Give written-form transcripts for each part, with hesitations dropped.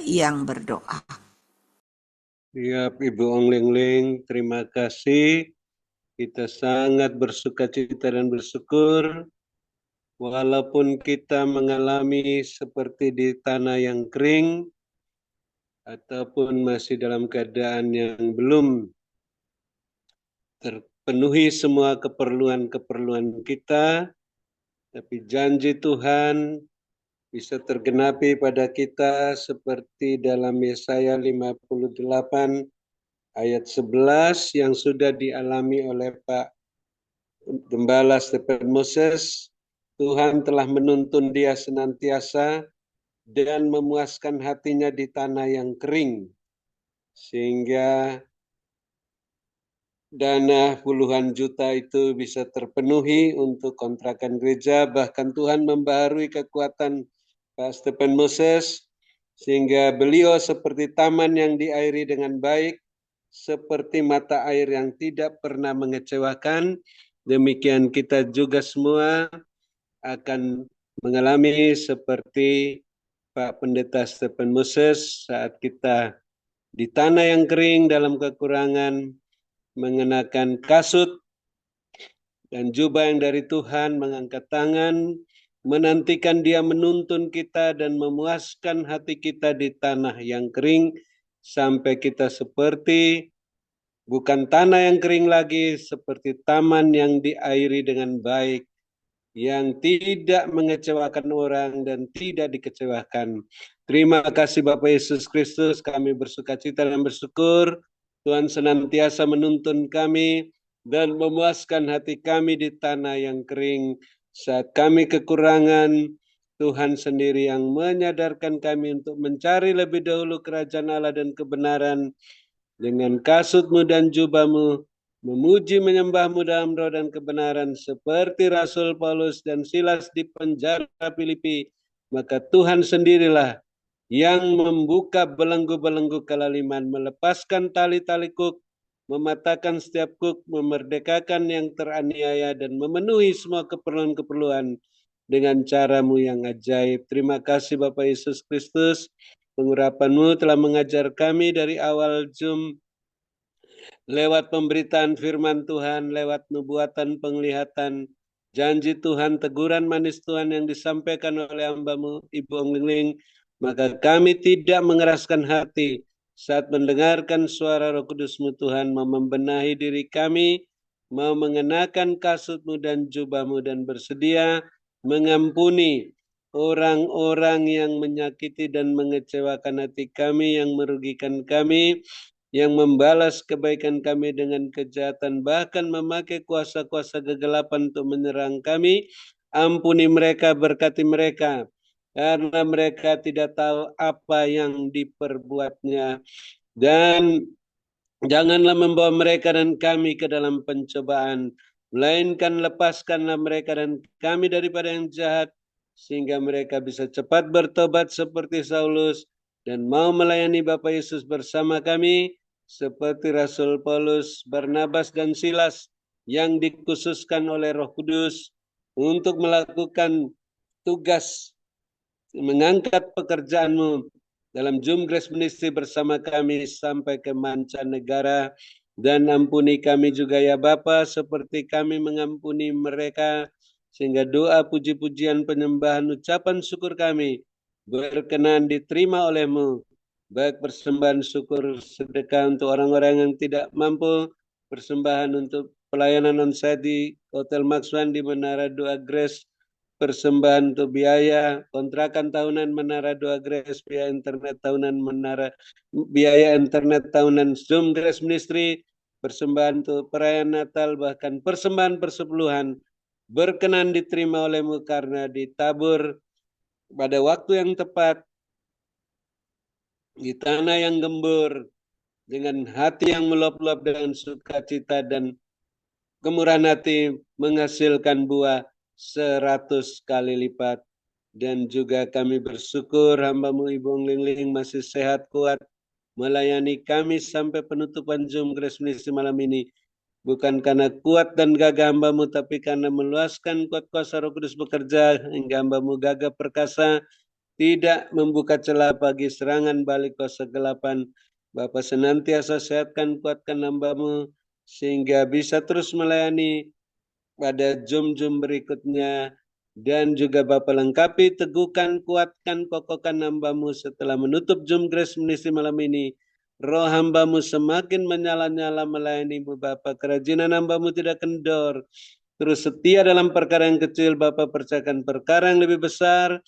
yang berdoa. Ya, Ibu Ong Ling Ling, terima kasih. Kita sangat bersuka cita dan bersyukur. Walaupun kita mengalami seperti di tanah yang kering, ataupun masih dalam keadaan yang belum terpenuhi semua keperluan-keperluan kita, tapi janji Tuhan bisa tergenapi pada kita seperti dalam Yesaya 58 ayat 11 yang sudah dialami oleh Pak Gembala Stephen Moses. Tuhan telah menuntun dia senantiasa dan memuaskan hatinya di tanah yang kering, sehingga dana puluhan juta itu bisa terpenuhi untuk kontrakan gereja. Bahkan Tuhan membaharui kekuatan Pak Stephen Moses, sehingga beliau seperti taman yang diairi dengan baik, seperti mata air yang tidak pernah mengecewakan. Demikian kita juga semua akan mengalami seperti Pak Pendeta Stephen Moses saat kita di tanah yang kering dalam kekurangan, mengenakan kasut dan jubah yang dari Tuhan, mengangkat tangan, menantikan dia menuntun kita dan memuaskan hati kita di tanah yang kering, sampai kita seperti bukan tanah yang kering lagi, seperti taman yang diairi dengan baik, yang tidak mengecewakan orang dan tidak dikecewakan. Terima kasih Bapak Yesus Kristus, kami bersuka cita dan bersyukur. Tuhan senantiasa menuntun kami dan memuaskan hati kami di tanah yang kering. Saat kami kekurangan, Tuhan sendiri yang menyadarkan kami untuk mencari lebih dahulu kerajaan Allah dan kebenaran, dengan kasutmu dan jubahmu, memuji menyembahmu dalam roh dan kebenaran, seperti Rasul Paulus dan Silas di penjara Filipi. Maka Tuhan sendirilah yang membuka belenggu-belenggu kelaliman, melepaskan tali-tali kuk, mematahkan setiap kuk, memerdekakan yang teraniaya, dan memenuhi semua keperluan-keperluan dengan caramu yang ajaib. Terima kasih Bapak Yesus Kristus. Pengurapan-Mu telah mengajar kami dari awal Zoom, lewat pemberitaan firman Tuhan, lewat nubuatan penglihatan, janji Tuhan, teguran manis Tuhan yang disampaikan oleh hamba-Mu, Ibu Ong Ling Ling. Maka kami tidak mengeraskan hati saat mendengarkan suara Roh Kudus-Mu Tuhan, mau membenahi diri kami, mau mengenakan kasut-Mu dan jubah-Mu, dan bersedia mengampuni orang-orang yang menyakiti dan mengecewakan hati kami, yang merugikan kami, yang membalas kebaikan kami dengan kejahatan, bahkan memakai kuasa-kuasa kegelapan untuk menyerang kami. Ampuni mereka, berkati mereka, karena mereka tidak tahu apa yang diperbuatnya. Dan janganlah membawa mereka dan kami ke dalam pencobaan, melainkan lepaskanlah mereka dan kami daripada yang jahat, sehingga mereka bisa cepat bertobat seperti Saulus, dan mau melayani Bapa Yesus bersama kami, seperti Rasul Paulus, Barnabas, dan Silas, yang dikhususkan oleh Roh Kudus untuk melakukan tugas mengangkat pekerjaan-Mu dalam Zoom Grace Ministry bersama kami sampai ke mancanegara. Dan ampuni kami juga ya Bapa, seperti kami mengampuni mereka, sehingga doa, puji-pujian, penyembahan, ucapan syukur kami berkenan diterima oleh-Mu, baik persembahan syukur sedekah untuk orang-orang yang tidak mampu, persembahan untuk pelayanan onsite di Hotel Maxwan di Menara Doa Grace, persembahan untuk biaya kontrakan tahunan Menara Doa Grace, biaya internet tahunan biaya internet tahunan Zoom Grace Ministry, persembahan untuk perayaan Natal, bahkan persembahan persepuluhan berkenan diterima oleh-Mu karena ditabur pada waktu yang tepat di tanah yang gembur, dengan hati yang meluap-luap dengan sukacita dan kemurahan hati, menghasilkan buah 100 kali lipat. Dan juga kami bersyukur hamba-Mu Ibu Ong Ling Ling masih sehat kuat melayani kami sampai penutupan Zoom Grace Ministry malam ini. Bukan karena kuat dan gagah hamba-Mu, tapi karena meluaskan kuat kuasa Roh Kudus bekerja hingga hamba-Mu gagah perkasa tidak membuka celah bagi serangan balik kegelapan. Bapa senantiasa sehatkan, kuatkan hamba-Mu, sehingga bisa terus melayani pada jum-jum berikutnya. Dan juga Bapa lengkapi, teguhkan, kuatkan, kokohkan hamba-Mu setelah menutup jum Grace Ministry malam ini. Roh hamba-Mu semakin menyala-nyala melayani-Mu Bapa. Kerajinan hamba-Mu tidak kendor. Terus setia dalam perkara yang kecil, Bapa percayakan perkara yang lebih besar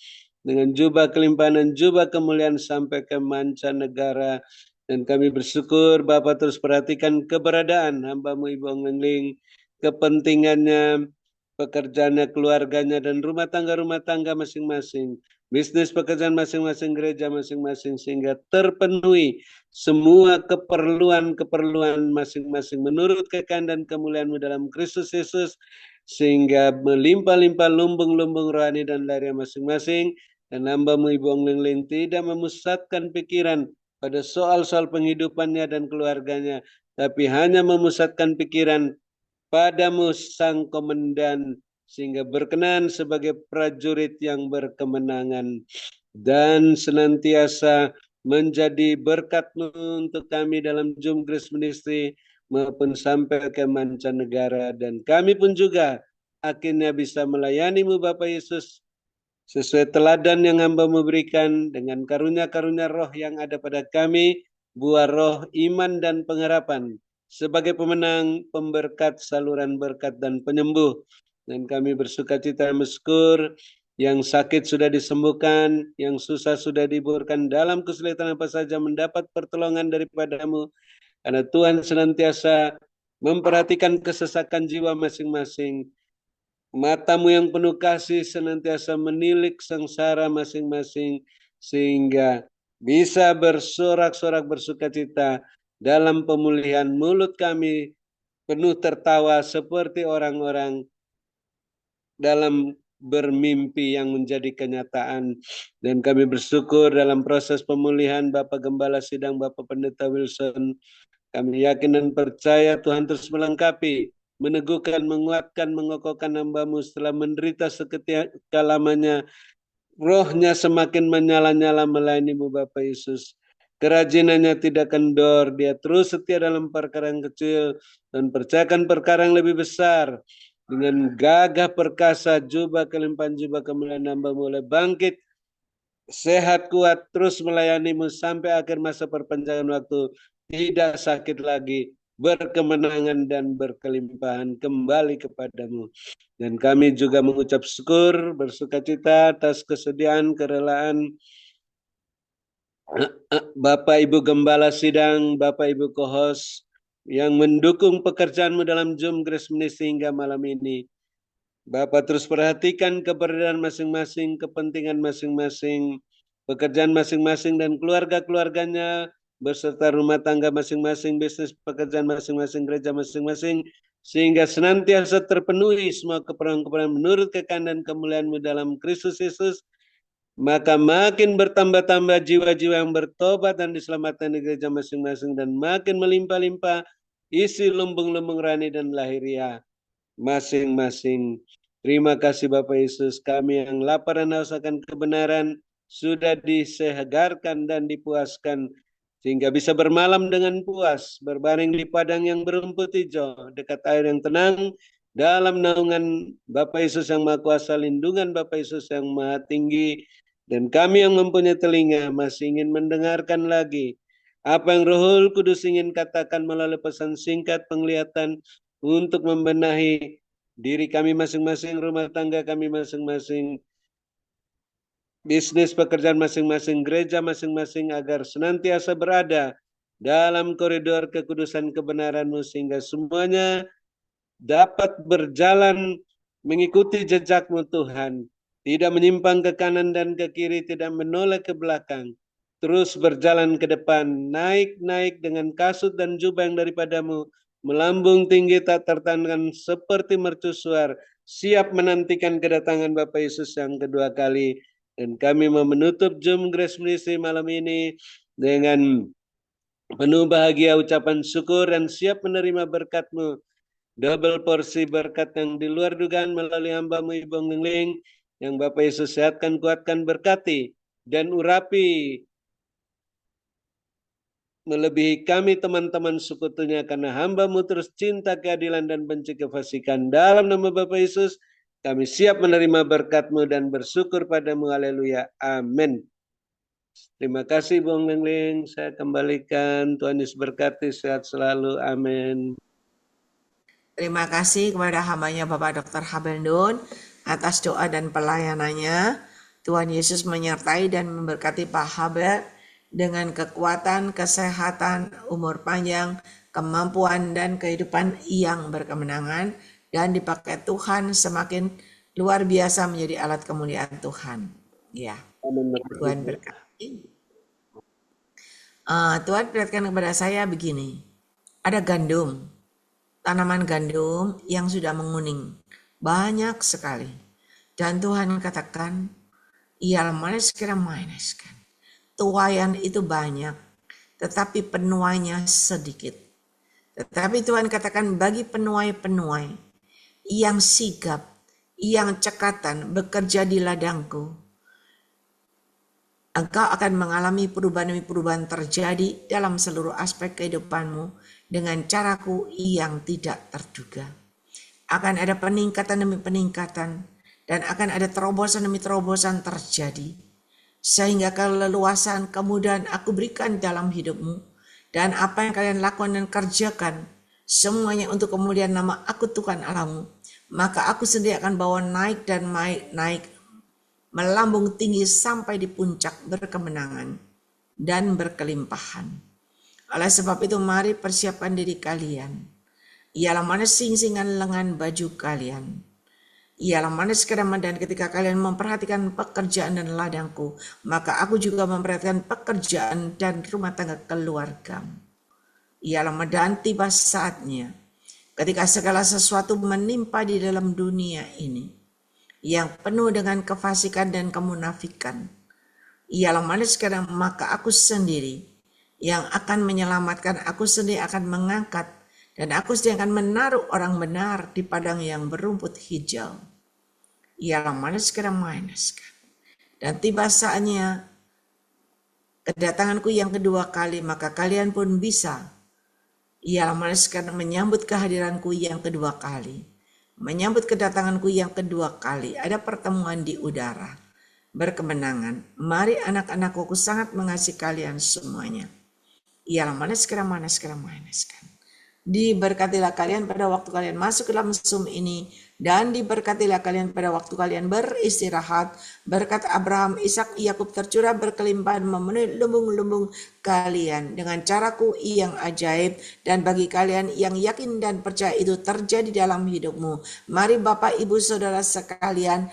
dengan jubah kelimpahan dan jubah kemuliaan sampai ke mancanegara. Dan kami bersyukur Bapa terus perhatikan keberadaan hamba-Mu Ibu Ongling, kepentingannya, pekerjaannya, keluarganya, dan rumah tangga masing-masing. Bisnis pekerjaan masing-masing, gereja masing-masing, sehingga terpenuhi semua keperluan masing-masing menurut kekayaan dan kemuliaan-Mu dalam Kristus Yesus, sehingga melimpah-limpah lumbung-lumbung rohani dan lahiriah masing-masing. Dan hamba-Mu Ibu Ongling tidak memusatkan pikiran pada soal-soal penghidupannya dan keluarganya, tapi hanya memusatkan pikiran padamu Sang Komandan, sehingga berkenan sebagai prajurit yang berkemenangan dan senantiasa menjadi berkat-Mu untuk kami dalam Jum Grace Ministry maupun sampai ke mancanegara. Dan kami pun juga akhirnya bisa melayani-Mu Bapa Yesus sesuai teladan yang hamba-Mu berikan dengan karunia-karunia roh yang ada pada kami, buah roh iman dan pengharapan sebagai pemenang, pemberkat, saluran berkat dan penyembuh. Dan kami bersuka cita bersyukur, yang sakit sudah disembuhkan, yang susah sudah diburkan, dalam kesulitan apa saja mendapat pertolongan daripada-Mu, karena Tuhan senantiasa memperhatikan kesesakan jiwa masing-masing. Mata-Mu yang penuh kasih senantiasa menilik sengsara masing-masing, sehingga bisa bersorak-sorak bersukacita dalam pemulihan. Mulut kami penuh tertawa seperti orang-orang dalam bermimpi yang menjadi kenyataan. Dan kami bersyukur dalam proses pemulihan Bapak Gembala Sidang, Bapak Pendeta Wilson. Kami yakin dan percaya Tuhan terus melengkapi, meneguhkan, menguatkan, mengokohkan hamba-Mu setelah menderita seketika lamanya. Rohnya semakin menyala-nyala melayani-Mu Bapak Yesus. Kerajinannya tidak kendor, dia terus setia dalam perkara yang kecil dan percayakan perkara yang lebih besar. Dengan gagah perkasa, jubah kelimpahan, jubah kemuliaan hamba-Mu mulai bangkit, sehat kuat, terus melayani-Mu sampai akhir masa perpanjangan waktu, tidak sakit lagi, berkemenangan dan berkelimpahan kembali kepada-Mu. Dan kami juga mengucap syukur, bersukacita atas kesediaan, kerelaan Bapak Ibu Gembala Sidang, Bapak Ibu Kohos yang mendukung pekerjaan-Mu dalam Jum Grace Ministry hingga malam ini. Bapak terus perhatikan keberadaan masing-masing, kepentingan masing-masing, pekerjaan masing-masing dan keluarga-keluarganya, beserta rumah tangga masing-masing, bisnis pekerjaan masing-masing, gereja masing-masing, sehingga senantiasa terpenuhi semua keperluan-keperluan menurut kekayaan dan kemuliaan-Mu dalam Kristus Yesus. Maka makin bertambah-tambah jiwa-jiwa yang bertobat dan diselamatkan di gereja masing-masing, dan makin melimpah-limpah isi lumbung-lumbung rohani dan lahiriah masing-masing. Terima kasih Bapak Yesus, kami yang lapar dan haus akan kebenaran sudah disegarkan dan dipuaskan, sehingga bisa bermalam dengan puas, berbaring di padang yang berumput hijau, dekat air yang tenang, dalam naungan Bapak Yesus yang Maha Kuasa, lindungan Bapak Yesus yang Maha Tinggi. Dan kami yang mempunyai telinga masih ingin mendengarkan lagi apa yang Roh Kudus ingin katakan melalui pesan singkat penglihatan untuk membenahi diri kami masing-masing, rumah tangga kami masing-masing, bisnis pekerjaan masing-masing, gereja masing-masing, agar senantiasa berada dalam koridor kekudusan kebenaran-Mu, sehingga semuanya dapat berjalan mengikuti jejak-Mu Tuhan, tidak menyimpang ke kanan dan ke kiri, tidak menoleh ke belakang, terus berjalan ke depan, naik-naik dengan kasut dan jubah yang daripada-Mu, melambung tinggi tak tertandingan seperti mercusuar, siap menantikan kedatangan Bapa Yesus yang kedua kali. Dan kami mau menutup Jum Grace Ministry malam ini dengan penuh bahagia, ucapan syukur, dan siap menerima berkat-Mu, double porsi berkat yang di luar dugaan melalui hamba-Mu Ibu Ongling, yang Bapak Yesus sehatkan, kuatkan, berkati, dan urapi melebihi kami teman-teman sekutunya, karena hamba-Mu terus cinta, keadilan, dan benci kefasikan. Dalam nama Bapa Yesus, kami siap menerima berkat-Mu dan bersyukur padamu. Haleluya. Amin. Terima kasih Bung Lengling. Saya kembalikan. Tuhan Yesus berkati. Sehat selalu. Amin. Terima kasih kepada hambanya Bapak Dr. Habel Nun atas doa dan pelayanannya. Tuhan Yesus menyertai dan memberkati Pak Habel dengan kekuatan, kesehatan, umur panjang, kemampuan, dan kehidupan yang berkemenangan, dan dipakai Tuhan semakin luar biasa menjadi alat kemuliaan Tuhan. Ya, Tuhan berkati. Tuhan perlihatkan kepada saya begini, ada gandum, tanaman gandum yang sudah menguning, banyak sekali. Dan Tuhan katakan, ia maniskan. Tuaian itu banyak, tetapi penuainya sedikit. Tetapi Tuhan katakan bagi penuai-penuai yang sigap, yang cekatan bekerja di ladangku, engkau akan mengalami perubahan-perubahan terjadi dalam seluruh aspek kehidupanmu dengan caraku yang tidak terduga. Akan ada peningkatan demi peningkatan, dan akan ada terobosan demi terobosan terjadi. Sehingga keleluasan, kemudahan aku berikan dalam hidupmu, dan apa yang kalian lakukan dan kerjakan, semuanya untuk kemuliaan nama aku Tuhan Allahmu. Maka aku sendiri akan bawa naik dan naik, melambung tinggi sampai di puncak berkemenangan dan berkelimpahan. Oleh sebab itu mari persiapkan diri kalian. Ialah mana sing-singan lengan baju kalian. Ialah manis keramat, dan ketika kalian memperhatikan pekerjaan dan ladangku, maka aku juga memperhatikan pekerjaan dan rumah tangga keluargamu. Ialah dan tiba saatnya ketika segala sesuatu menimpa di dalam dunia ini yang penuh dengan kefasikan dan kemunafikan. Ialah manis keramat, maka aku sendiri yang akan menyelamatkan, aku sendiri akan mengangkat, dan aku sendiri akan menaruh orang benar di padang yang berumput hijau. Ialah maniskan. Dan tiba saatnya kedatanganku yang kedua kali, maka kalian pun bisa. Ialah maniskan menyambut kehadiranku yang kedua kali. Menyambut kedatanganku yang kedua kali. Ada pertemuan di udara. Berkemenangan. Mari anak-anakku, aku sangat mengasihi kalian semuanya. Ialah maniskan. Diberkatilah kalian pada waktu kalian masuk ke dalam Zoom ini, dan diberkatilah kalian pada waktu kalian beristirahat. Berkat Abraham, Ishak, Yakub tercurah berkelimpahan memenuhi lumbung-lumbung kalian dengan caraku yang ajaib, dan bagi kalian yang yakin dan percaya itu terjadi dalam hidupmu. Mari Bapak Ibu Saudara sekalian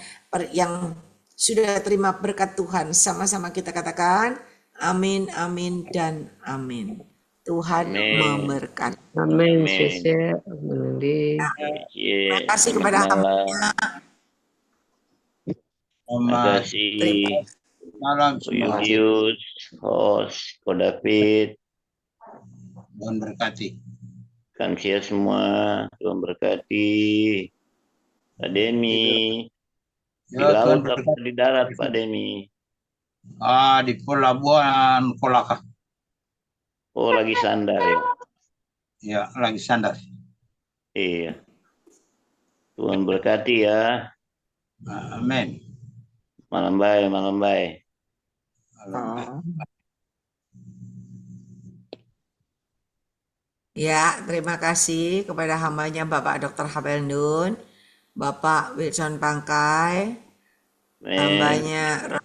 yang sudah terima berkat Tuhan, sama-sama kita katakan amin, amin, dan amin. Tuhan memberkati. Amin. Terima kasih kepada hamba-Nya. Terima kasih. Malam Yudius, host, Ko David. Tuhan berkati. Kamsia semua, Tuhan berkati. Pak Demi. Di laut apa di darat Pak Demi? Di pelabuhan Kolaka. Oh, lagi sandar ya? Ya, lagi sandar. Iya. Tuhan berkati ya. Amin. Malam baik, malam baik. Ya, terima kasih kepada hambanya Bapak Dr. Habel Nun, Bapak Wilson Pangkai, hambanya